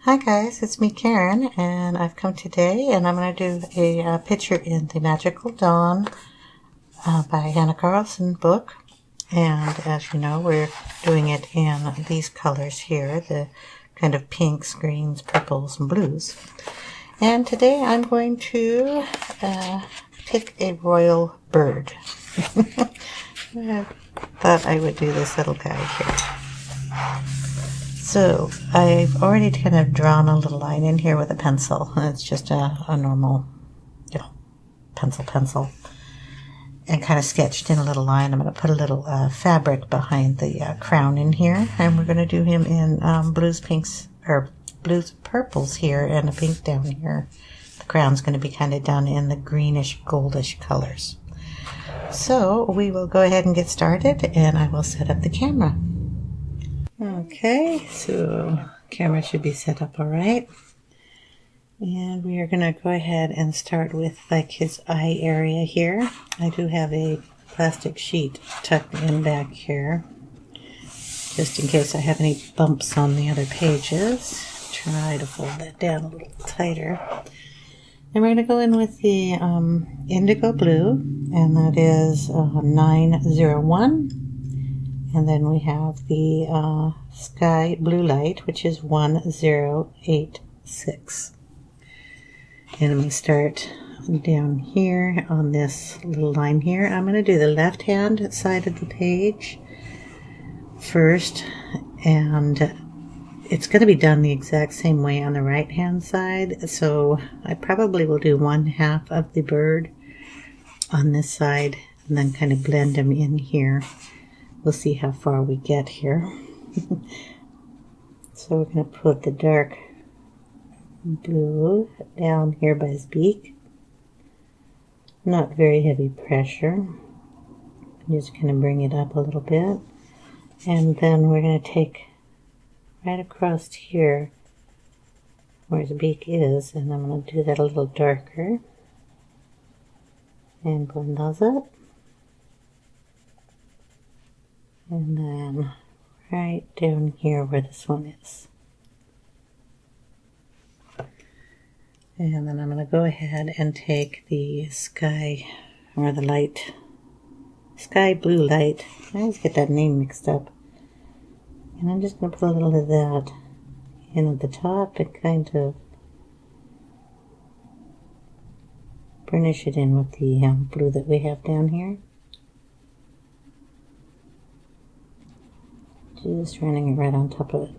Hi guys, it's me Karen, and I've come today and I'm going to do a picture in the Magical Dawn by Hanna Karlzon book. And as you know, we're doing it in these colors here, the kind of pinks, greens, purples, and blues. And today I'm going to pick a royal bird. I thought I would do this little guy here. So I've already kind of drawn a little line in here with a pencil. It's just a normal, pencil. And kind of sketched in a little line. I'm going to put a little fabric behind the crown in here. And we're going to do him in blues, pinks, or blues, purples here and a pink down here. The crown's going to be kind of done in the greenish, goldish colors. So we will go ahead and get started, and I will set up the camera. Okay, so camera should be set up all right. And we are going to go ahead and start with like his eye area here. I do have a plastic sheet tucked in back here, just in case I have any bumps on the other pages. Try to fold that down a little tighter. And we're going to go in with the Indigo Blue, and that is 901. And then we have the Sky Blue Light, which is 1086. And I'm going to start down here on this little line here. I'm going to do the left-hand side of the page first, and it's going to be done the exact same way on the right-hand side. So I probably will do one half of the bird on this side and then kind of blend them in here. We'll see how far we get here. So we're going to put the dark blue down here by his beak. Not very heavy pressure. I'm just going to bring it up a little bit. And then we're going to take right across here where his beak is, and I'm going to do that a little darker. And blend those up. And then right down here where this one is. And then I'm going to go ahead and take the sky, or the light, Sky Blue Light. I always get that name mixed up. And I'm just going to put a little of that in at the top and kind of burnish it in with the blue that we have down here. Just running it right on top of it.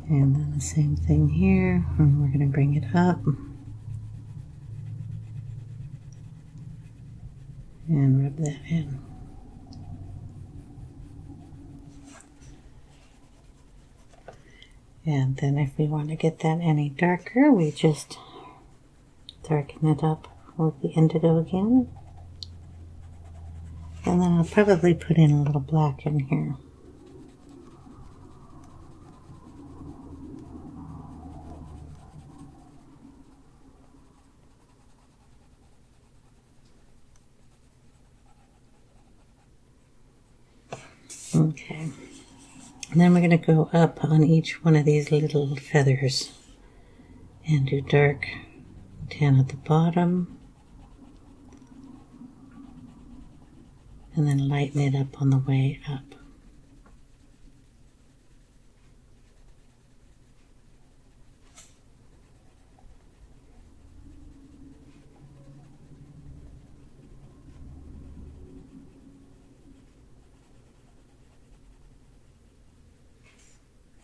And then the same thing here, and we're going to bring it up. And rub that in. And then if we want to get that any darker, we just darken it up with the indigo again. And then I'll probably put in a little black in here. Okay. And then we're going to go up on each one of these little feathers and do dark tan at the bottom. And then lighten it up on the way up.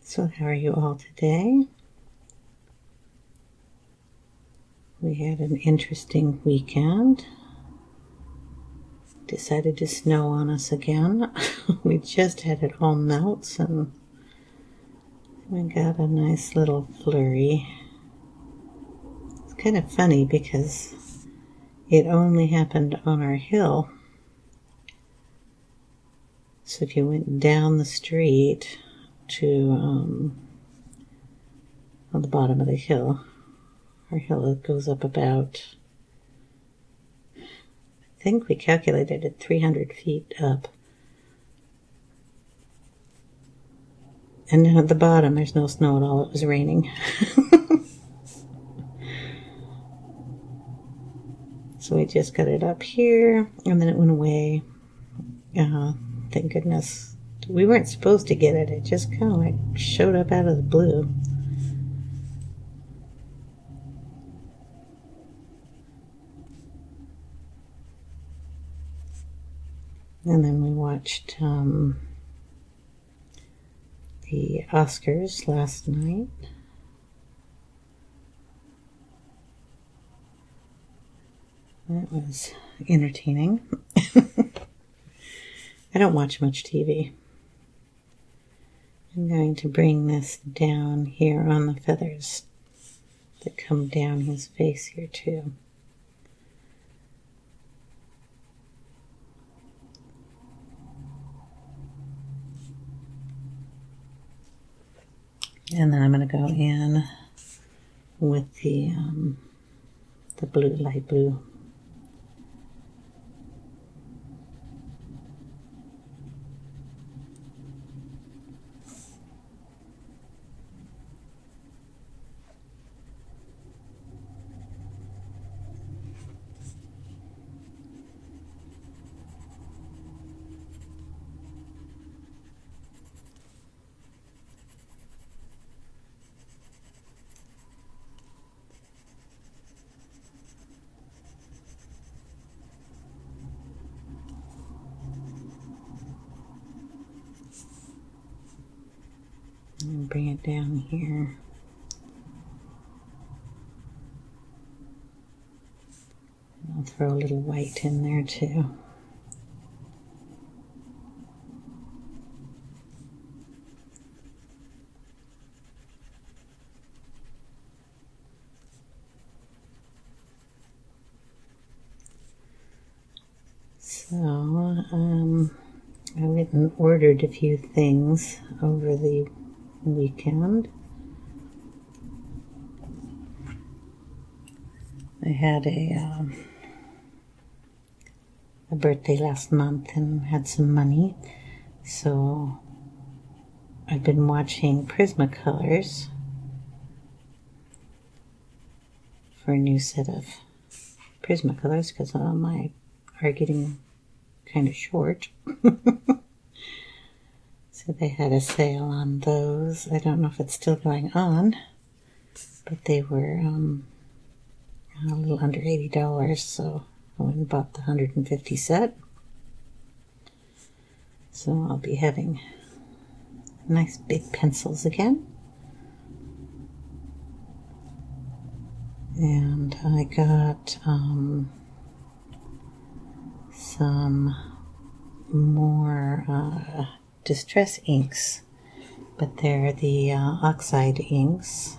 So how are you all today? We had an interesting weekend. Decided to snow on us again. We just had it all melt, and we got a nice little flurry. It's kind of funny because it only happened on our hill. So if you went down the street to on the bottom of the hill, our hill, it goes up about, I think we calculated it 300 feet up And then at the bottom, there's no snow at all. It was raining. So we just got it up here, and then it went away. Thank goodness. We weren't supposed to get it. It just kind of like showed up out of the blue. And then we watched the Oscars last night. That was entertaining. I don't watch much TV. I'm going to bring this down here on the feathers that come down his face here too. And then I'm going to go in with the blue, light blue. And bring it down here. And I'll throw a little white in there too. So, I went and ordered a few things over the weekend. I had a birthday last month and had some money, so I've been watching Prismacolors for a new set of Prismacolors because my are getting kind of short. So they had a sale on those. I don't know if it's still going on, but they were a little under $80, so I went and bought the 150 set. So I'll be having nice big pencils again. And I got some more distress inks, but they're the oxide inks,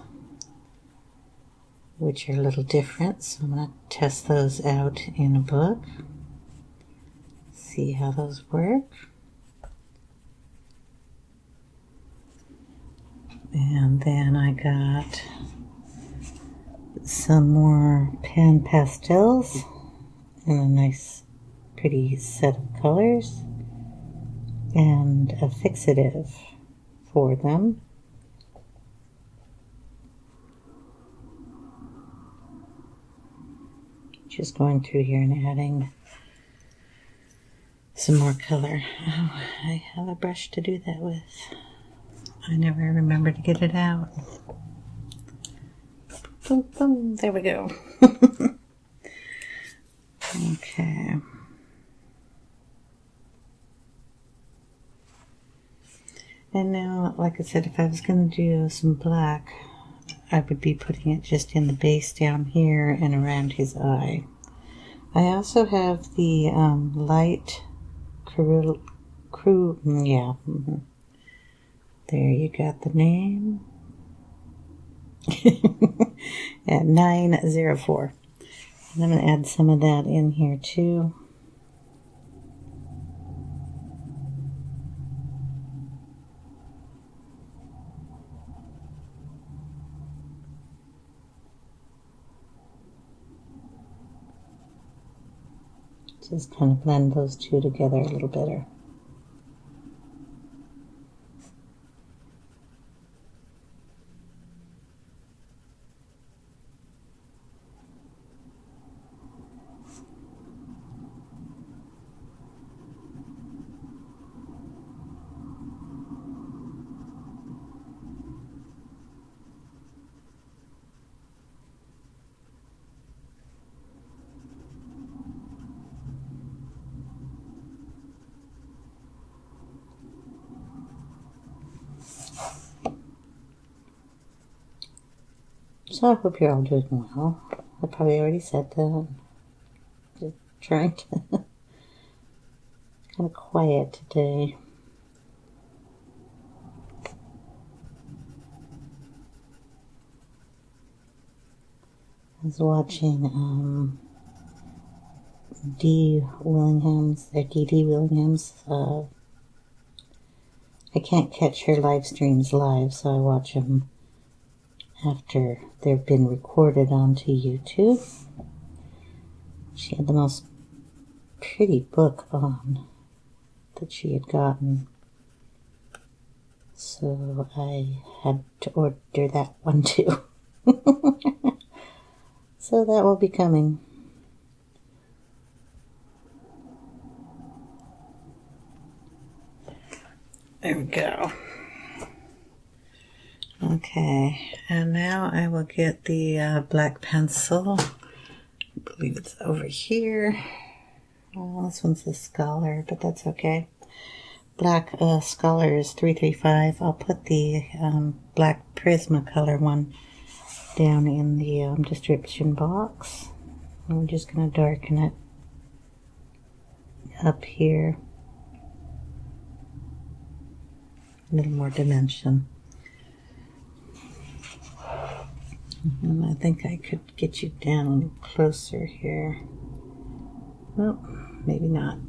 which are a little different, so I'm going to test those out in a book, see how those work. And then I got some more pan pastels in a nice pretty set of colors, and a fixative for them. Just going through here and adding some more color. Oh, I have a brush to do that with. I never remember to get it out. Boom, boom, there we go. Okay. And now, like I said, if I was going to do some black, I would be putting it just in the base down here and around his eye. I also have the light There you got the name. At 904. And I'm going to add some of that in here too. Just kind of blend those two together a little better. So I hope you're all doing well. I probably already said that. Just trying to kind of quiet today. I was watching D. Willingham's. I can't catch her live streams live, so I watch them after they've been recorded onto YouTube. She had the most pretty book on that she had gotten, so I had to order that one too. So that will be coming. There we go. Okay, and now I will get the black pencil. I believe it's over here. Oh, this one's the Scholar, but that's okay. Black Scholar is 335. I'll put the black Prismacolor one down in the description box. And we're just going to darken it up here. A little more dimension. And I think I could get you down a little closer here. Well, maybe not.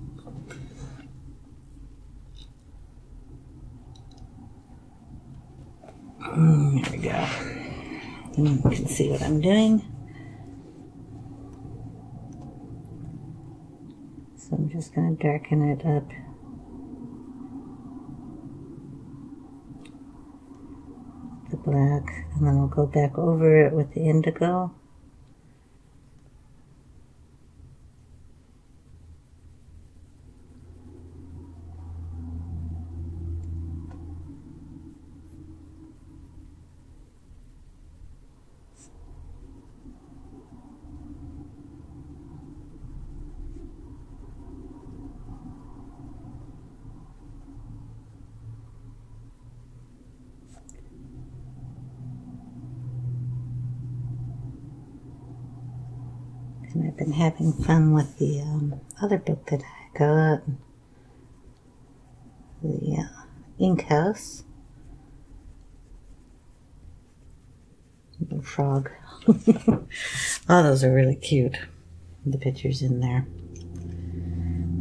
There we go. You can see what I'm doing. So I'm just going to darken it up. The black, and then we'll go back over it with the indigo. And I've been having fun with the other book that I got, the Ink House. Little frog. Oh, those are really cute. The pictures in there.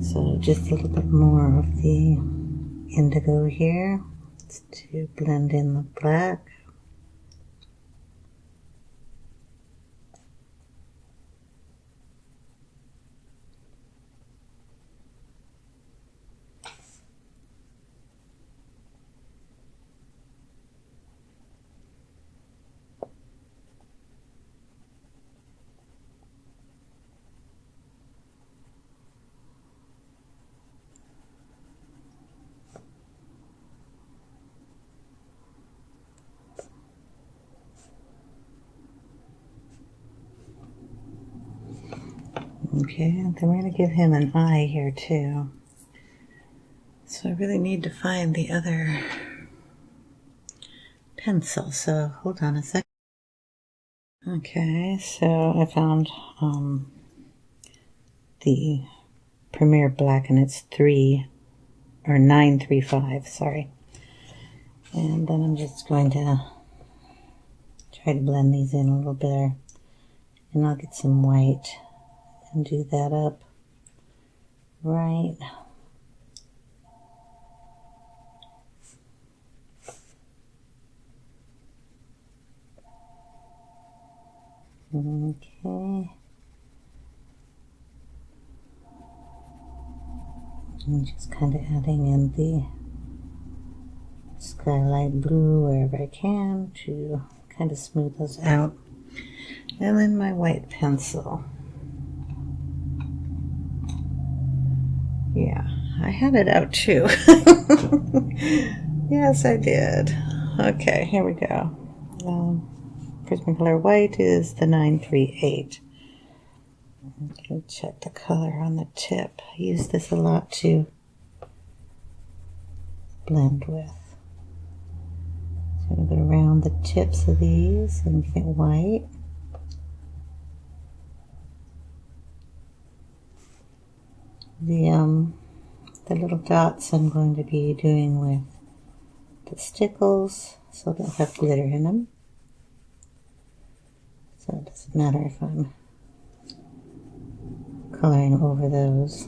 So just a little bit more of the indigo here to blend in the black. Okay, and then we're going to give him an eye here too. So I really need to find the other pencil, so hold on a second. Okay, so I found the Premier Black, and it's 935, sorry. And then I'm just going to try to blend these in a little better. And I'll get some white and do that up right. Okay. I'm just kind of adding in the skylight blue wherever I can to kind of smooth those out. And then my white pencil. Yeah, I had it out too. Yes, I did. Okay, here we go. Prismacolor white is the 938. Okay, check the color on the tip. I use this a lot to blend with. So I'm going to go around the tips of these and get white. The little dots I'm going to be doing with the stickles, so they'll have glitter in them. So it doesn't matter if I'm coloring over those.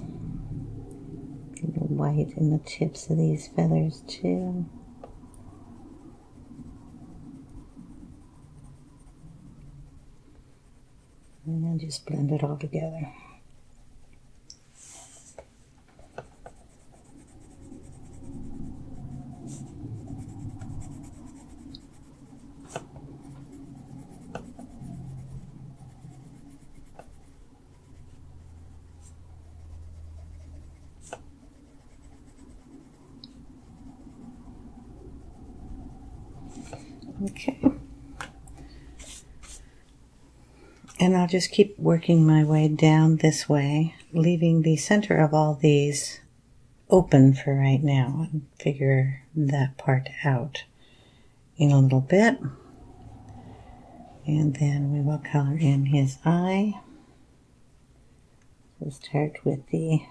A little white in the tips of these feathers too. And then just blend it all together. Okay. And I'll just keep working my way down this way, leaving the center of all these open for right now, and figure that part out in a little bit. And then we will color in his eye. So start with the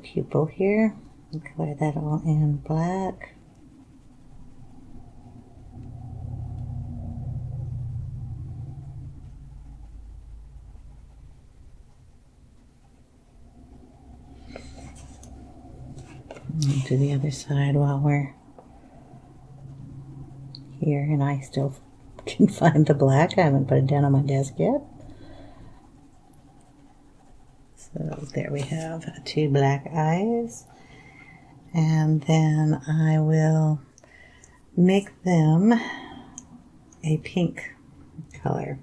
pupil here and color that all in black. And to the other side while we're here, and I still can find the black. I haven't put it down on my desk yet. So there we have 2 black eyes. And then I will make them a pink color.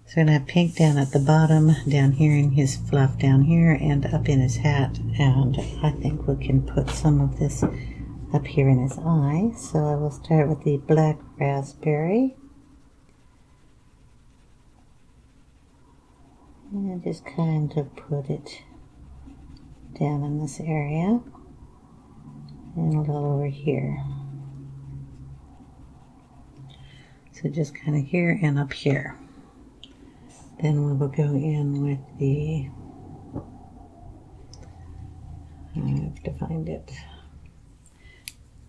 So I'm going to have pink down at the bottom, down here in his fluff down here, and up in his hat. And I think we can put some of this up here in his eye. So I will start with the black raspberry. And just kind of put it down in this area. And a little over here. So just kind of here and up here. Then we will go in with the, I have to find it,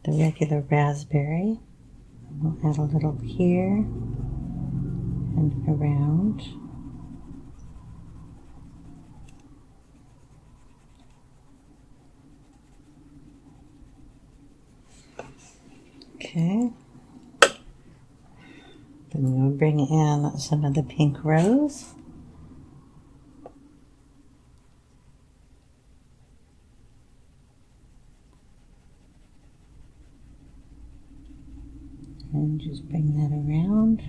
the regular raspberry. We'll add a little here and around. Okay. Then we'll bring in some of the pink rose. And just bring that around.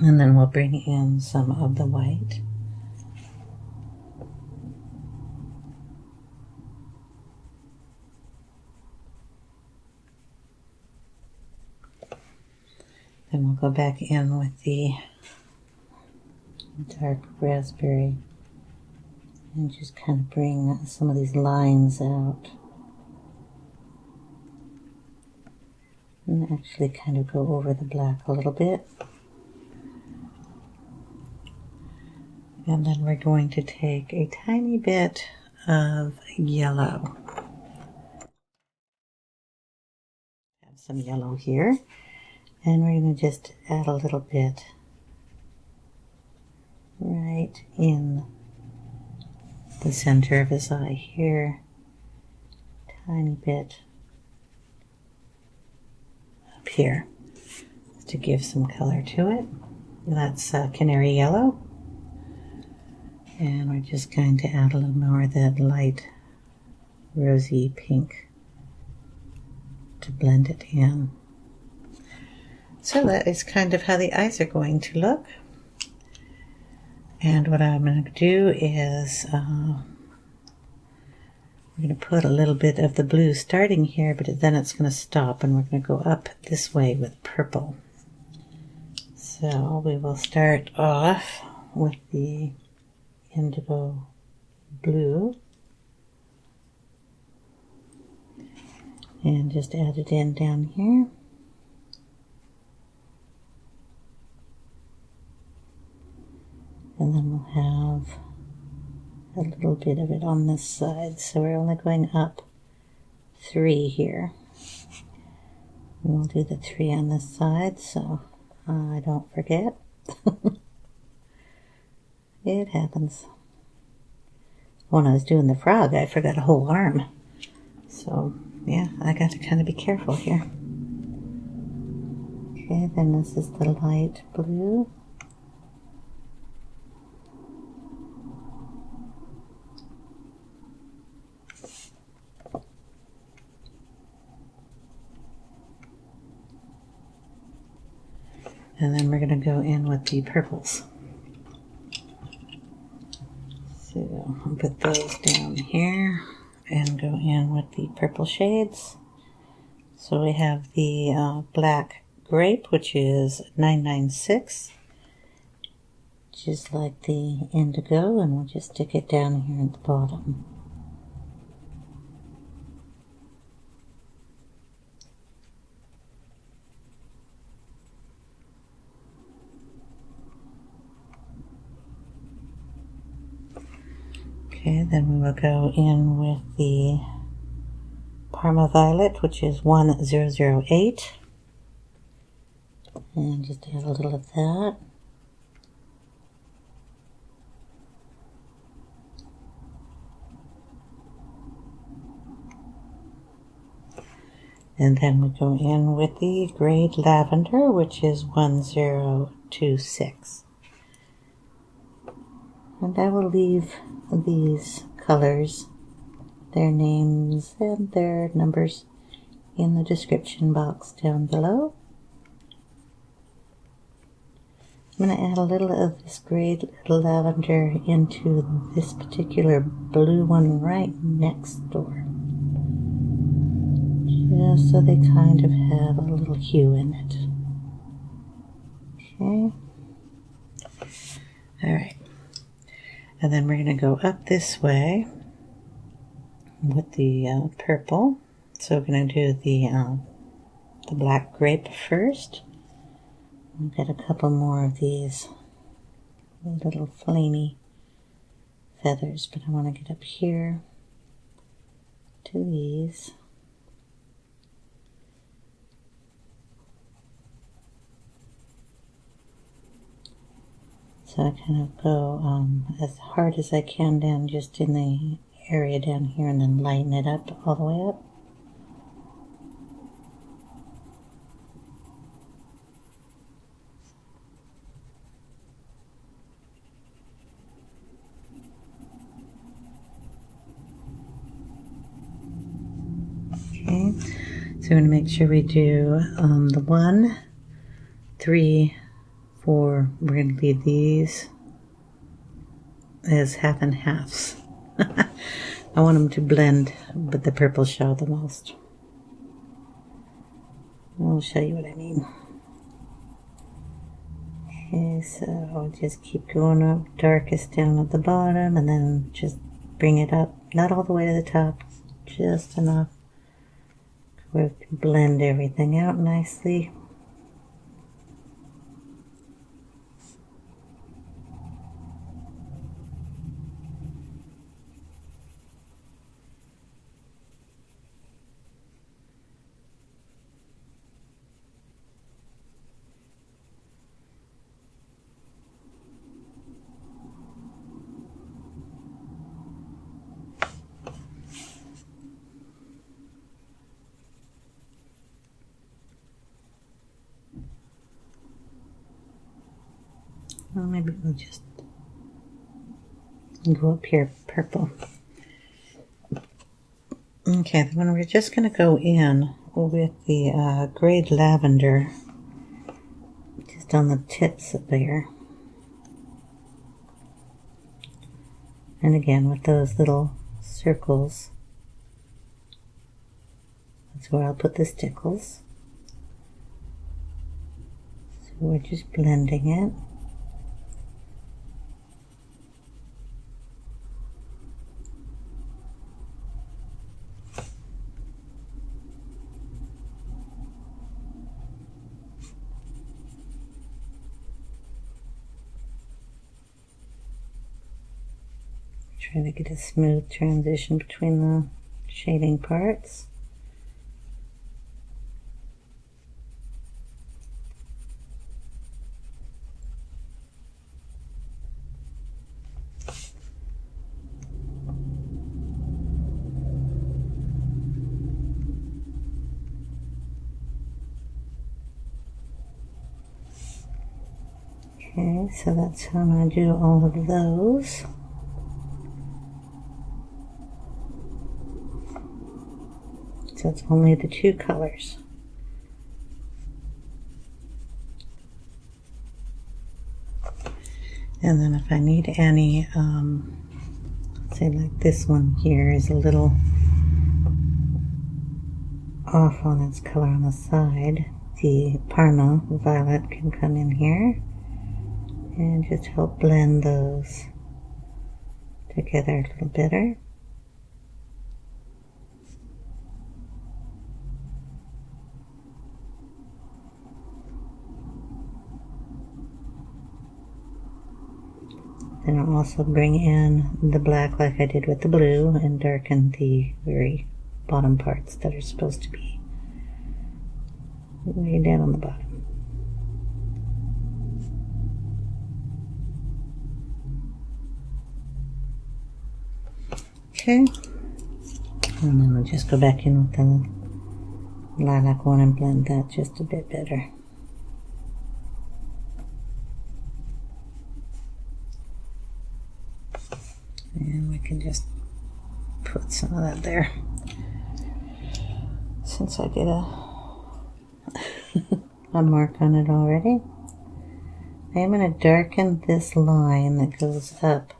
And then we'll bring in some of the white. Then we'll go back in with the dark raspberry and just kind of bring some of these lines out. And actually kind of go over the black a little bit. And then we're going to take a tiny bit of yellow. Have some yellow here. And we're going to just add a little bit right in the center of his eye here. Tiny bit up here to give some color to it. That's canary yellow. And we're just going to add a little more of that light rosy pink to blend it in. So that is kind of how the eyes are going to look. And what I'm going to do is we're going to put a little bit of the blue starting here, but then it's going to stop and we're going to go up this way with purple. So So we will start off with the Indigo Blue and just add it in down here. And then we'll have a little bit of it on this side. So we're only going up 3 here. And we'll do the 3 on this side so I don't forget. It happens. When I was doing the frog, I forgot a whole arm. So, yeah, I got to kind of be careful here. Okay, then this is the light blue. And then we're going to go in with the purples. So I'll put those down here and go in with the purple shades. So we have the black Grape, which is 996, just like the indigo, and we'll just stick it down here at the bottom. Okay, then we will go in with the Parma Violet, which is 1008. And just add a little of that. And then we go in with the Grape Lavender, which is 1026. And I will leave these colors, their names and their numbers, in the description box down below. I'm going to add a little of this Grape Lavender into this particular blue one right next door, just so they kind of have a little hue in it. Okay. Alright. And then we're going to go up this way with the purple. So we're going to do the black Grape first. I've got a couple more of these little flamey feathers, but I want to get up here to these. So I kind of go as hard as I can down just in the area down here and then lighten it up all the way up. Okay, so we're going to make sure we do the 1, 3, 4. We're going to leave these as half and halves. I want them to blend, but the purple show the most. I'll show you what I mean. Okay, so I'll just keep going up, darkest down at the bottom, and then just bring it up, not all the way to the top, just enough where we can blend everything out nicely. Well, maybe we'll just go up here purple. Okay, then we're just going to go in with the Grape Lavender just on the tips of there. And again, with those little circles, that's where I'll put the stickles. So we're just blending it. Try to get a smooth transition between the shading parts. Okay, so that's how I'm going to do all of those. So it's only the two colors. And then if I need any, say like this one here is a little off on its color on the side, the Parma Violet can come in here and just help blend those together a little better. Then I'll also bring in the black like I did with the blue and darken the very bottom parts that are supposed to be way down on the bottom. Okay, and then we'll just go back in with the lilac one and blend that just a bit better. And we can just put some of that there. Since I did a mark on it already, I am going to darken this line that goes up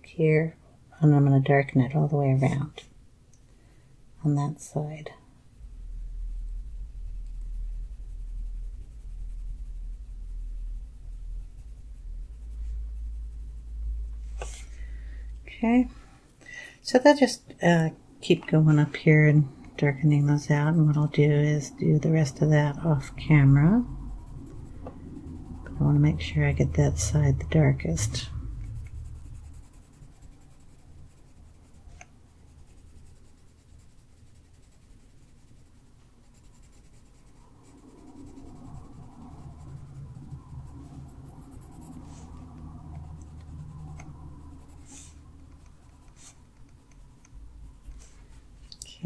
here, and I'm going to darken it all the way around on that side. Okay, so that just keep going up here and darkening those out, and what I'll do is do the rest of that off camera. But I want to make sure I get that side the darkest.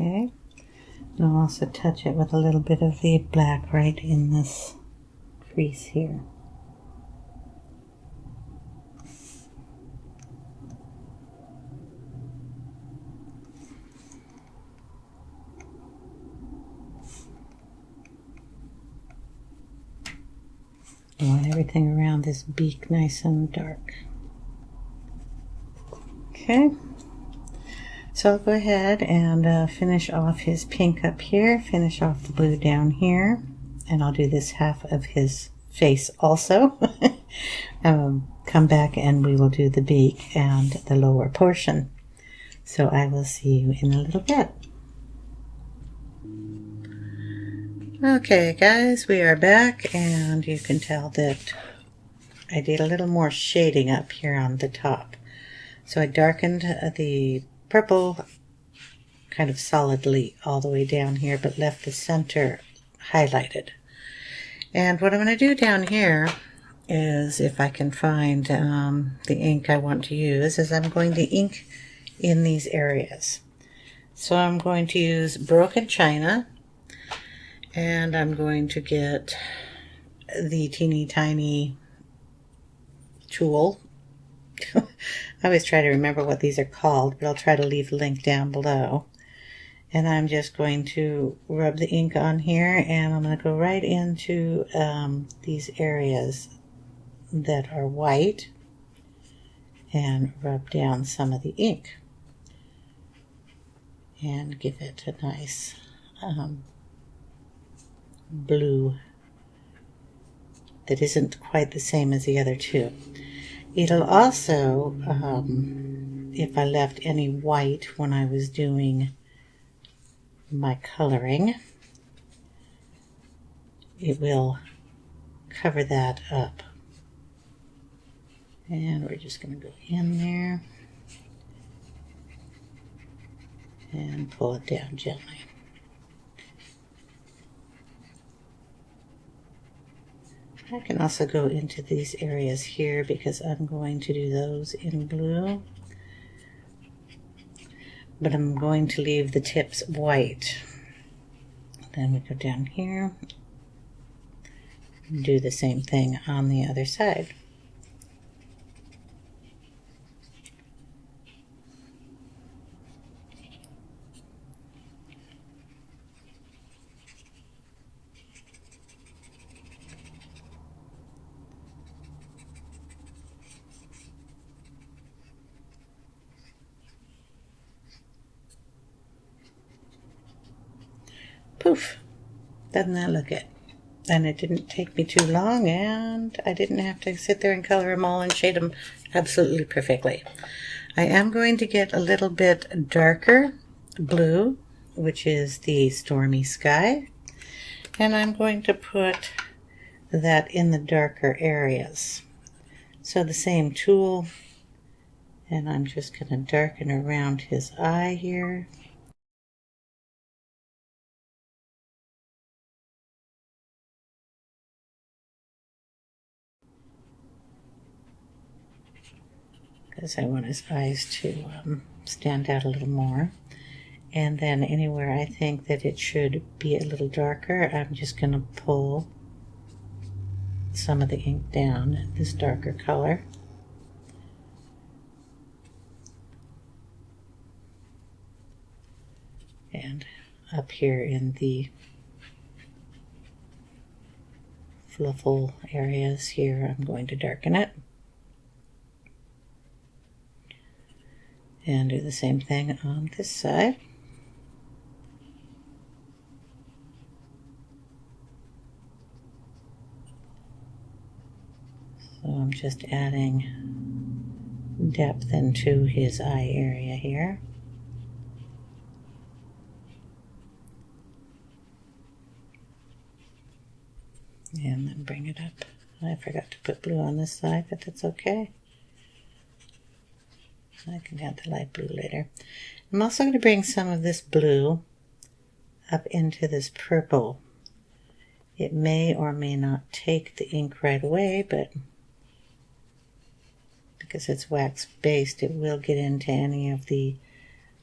Okay, and I'll also touch it with a little bit of the black right in this crease here. I want everything around this beak nice and dark. Okay. So I'll go ahead and finish off his pink up here, finish off the blue down here, and I'll do this half of his face also. Come back and we will do the beak and the lower portion. So I will see you in a little bit. Okay guys, we are back, and you can tell that I did a little more shading up here on the top. So I darkened the purple kind of solidly all the way down here, but left the center highlighted. And what I'm going to do down here is, if I can find the ink I want to use, is I'm going to ink in these areas. So I'm going to use Broken China, and I'm going to get the teeny tiny tool. I always try to remember what these are called, but I'll try to leave a link down below. And I'm just going to rub the ink on here, and I'm going to go right into these areas that are white and rub down some of the ink and give it a nice blue that isn't quite the same as the other two. It'll also, if I left any white when I was doing my coloring, it will cover that up. And we're just going to go in there and pull it down gently. I can also go into these areas here because I'm going to do those in blue. But I'm going to leave the tips white. Then we go down here and do the same thing on the other side. Poof! Doesn't that look it? And it didn't take me too long, and I didn't have to sit there and color them all and shade them absolutely perfectly. I am going to get a little bit darker blue, which is the Stormy Sky, and I'm going to put that in the darker areas. So the same tool, and I'm just going to darken around his eye here. Because I want his eyes to stand out a little more. And then anywhere I think that it should be a little darker, I'm just going to pull some of the ink down, this darker color. And up here in the fluffle areas here, I'm going to darken it. And do the same thing on this side. So I'm just adding depth into his eye area here. And then bring it up. I forgot to put blue on this side, but that's okay. I can add the light blue later. I'm also going to bring some of this blue up into this purple. It may or may not take the ink right away, but because it's wax based, it will get into any of the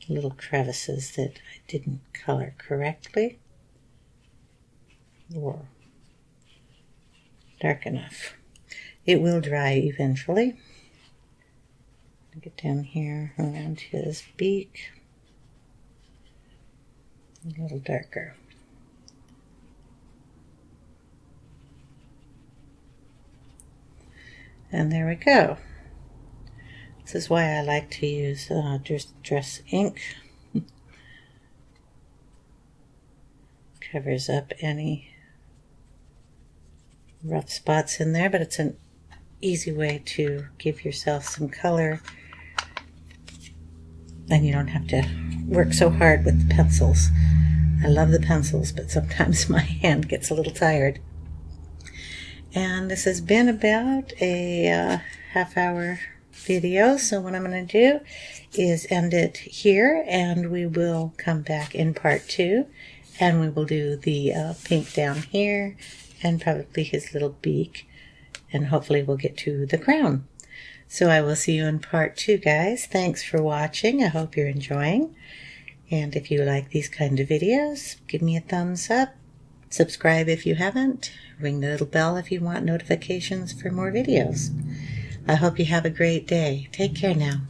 little crevices that I didn't color correctly or dark enough. It will dry eventually. Get down here around his beak, a little darker. And there we go. This is why I like to use Distress ink. Covers up any rough spots in there, but it's an easy way to give yourself some color. And you don't have to work so hard with the pencils. I love the pencils, but sometimes my hand gets a little tired. And this has been about a half-hour video, so what I'm going to do is end it here, and we will come back in part 2, and we will do the pink down here, and probably his little beak, and hopefully we'll get to the crown. So I will see you in part 2, guys. Thanks for watching. I hope you're enjoying. And if you like these kind of videos, give me a thumbs up. Subscribe if you haven't. Ring the little bell if you want notifications for more videos. I hope you have a great day. Take care now.